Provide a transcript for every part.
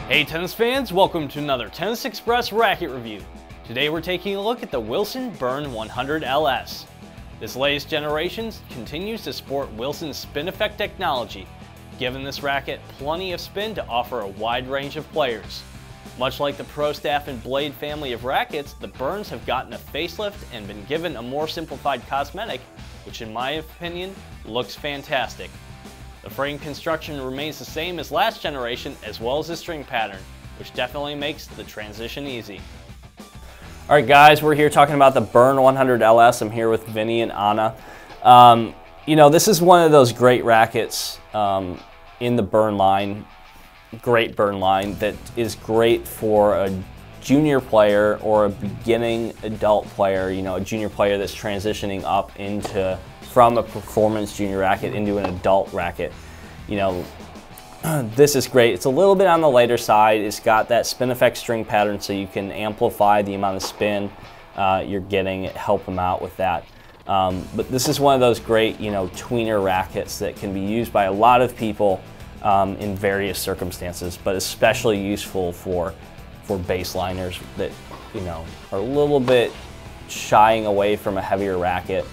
Hey tennis fans, welcome to another Tennis Express racket review. Today we're taking a look at the Wilson Burn 100 LS. This latest generation continues to sport Wilson's spin effect technology, giving this racket plenty of spin to offer a wide range of players. Much like the Pro Staff and Blade family of rackets, the Burns have gotten a facelift and been given a more simplified cosmetic, which in my opinion looks fantastic. The frame construction remains the same as last generation, as well as the string pattern, which definitely makes the transition easy. Alright guys, we're here talking about the Burn 100 LS. I'm here with Vinny and Anna. You know, this is one of those great rackets in the Burn line, great Burn line, that is great for a junior player or a beginning adult player, you know, a junior player that's transitioning up from a performance junior racket into an adult racket. You know, this is great. It's a little bit on the lighter side. It's got that spin effect string pattern, so you can amplify the amount of spin you're getting, help them out with that. But this is one of those great, you know, tweener rackets that can be used by a lot of people in various circumstances, but especially useful for baseliners that, you know, are a little bit shying away from a heavier racket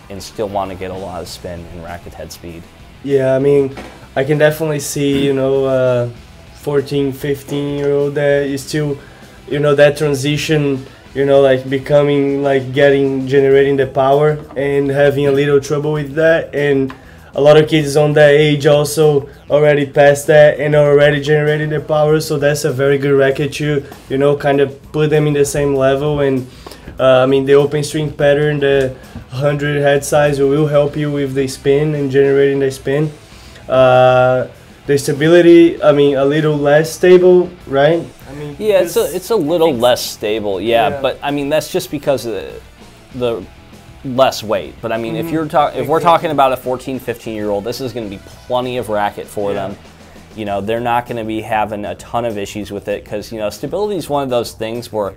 and still want to get a lot of spin and racket head speed. Yeah, I mean, I can definitely see, you know, 14, 15-year-old that is still, you know, that transition, you know, like becoming, like generating the power and having a little trouble with that. And a lot of kids on that age also already passed that and are already generating the power. So that's a very good racket to, you know, kind of put them in the same level. And I mean, the open string pattern, the 100 head size will help you with the spin and generating the spin. The stability, I mean, a little less stable, right? I mean, yeah, it's a little less stable, yeah, but I mean that's just because of the less weight. But I mean, if we're talking about a 14, 15-year-old, this is going to be plenty of racket for them. You know, they're not going to be having a ton of issues with it because, you know, stability is one of those things where,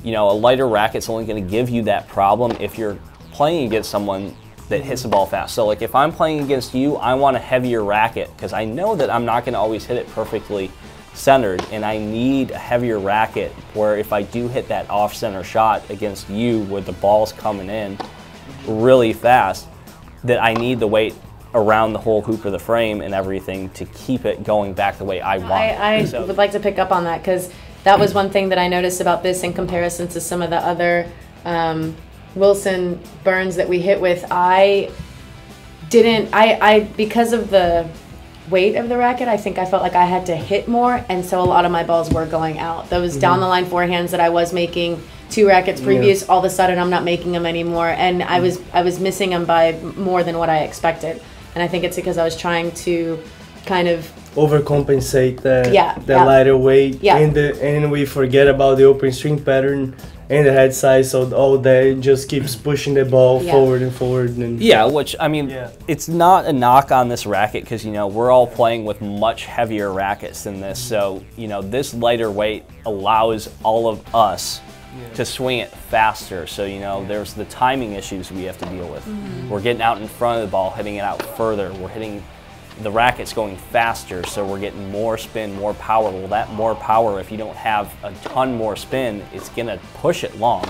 you know, a lighter racket's only going to give you that problem if you're playing against someone that hits the ball fast. So like if I'm playing against you, I want a heavier racket because I know that I'm not going to always hit it perfectly centered, and I need a heavier racket where if I do hit that off-center shot against you where the ball's coming in really fast, that I need the weight around the whole hoop of the frame and everything to keep it going back the way I want. I would like to pick up on that because that was one thing that I noticed about this in comparison to some of the other Wilson Burns that we hit with. Because of the weight of the racket, I think I felt like I had to hit more, and so a lot of my balls were going out. Those down the line forehands that I was making 2 rackets previous, all of a sudden I'm not making them anymore, and I was missing them by more than what I expected. And I think it's because I was trying to kind of overcompensate the lighter weight, and we forget about the open string pattern and the head size, so all that just keeps pushing the ball forward and forward. And which, I mean, it's not a knock on this racket because, you know, we're all playing with much heavier rackets than this, so, you know, this lighter weight allows all of us to swing it faster. So, you know, there's the timing issues we have to deal with. We're getting out in front of the ball, hitting it out further. We're hitting the racket's going faster, so we're getting more spin, more power. Well, that more power, if you don't have a ton more spin, it's gonna push it long.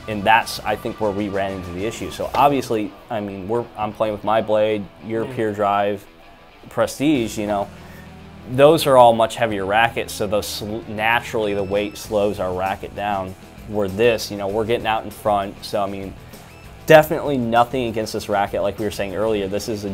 And that's, I think, where we ran into the issue. So obviously, I mean, I'm playing with my blade, your Pure Drive, Prestige, you know, those are all much heavier rackets, so those naturally the weight slows our racket down. Where this, you know, we're getting out in front, so I mean, definitely nothing against this racket. Like we were saying earlier, this is it's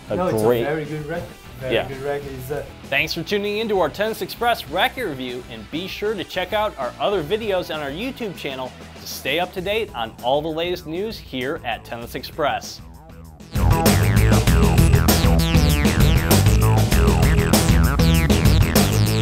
a very good racket. Good racket is that. Thanks for tuning into our Tennis Express racket review, and be sure to check out our other videos on our YouTube channel to stay up to date on all the latest news here at Tennis Express.